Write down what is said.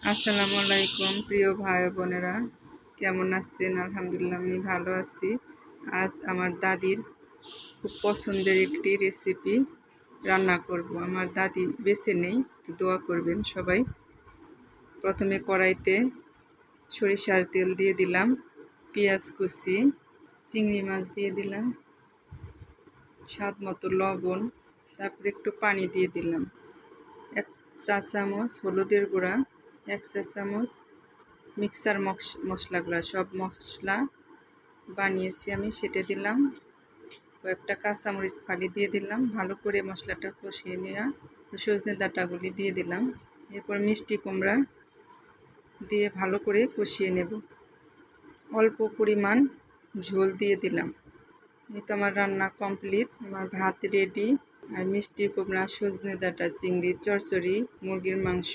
আসসালামু আলাইকুম প্রিয় ভাই বোনেরা, কেমন আছেন? আলহামদুলিল্লাহ আমি ভালো আছি। আজ আমার দাদির খুব পছন্দের একটি রেসিপি রান্না করব। আমার দাদি বেঁচে নেই, তো দোয়া করবেন সবাই। প্রথমে কড়াইতে সরিষার তেল দিয়ে দিলাম, পেঁয়াজ কুচি, চিংড়ি মাছ দিয়ে দিলাম, স্বাদ মতো লবণ, তারপর একটু পানি দিয়ে দিলাম, 1 চা চামচ হলুদের গুঁড়া, 1 চা চামচ মিক্সার মশলাগুলো, সব মশলা বানিয়েছি আমি, সেটা দিলাম। কয়েকটা কাঁচামরিচ ফালি দিয়ে দিলাম। ভালো করে মশলাটা কষিয়ে নেওয়া, সজনে ডাঁটাগুলি দিয়ে দিলাম। এরপর মিষ্টি কুমড়া দিয়ে ভালো করে কষিয়ে নেব। অল্প পরিমাণ ঝোল দিয়ে দিলাম। এই তো আমার রান্না কমপ্লিট, আমার ভাত রেডি। আর মিষ্টি কুমড়া, সজনে ডাঁটা, চিংড়ির চচ্চড়ি, মুরগির মাংস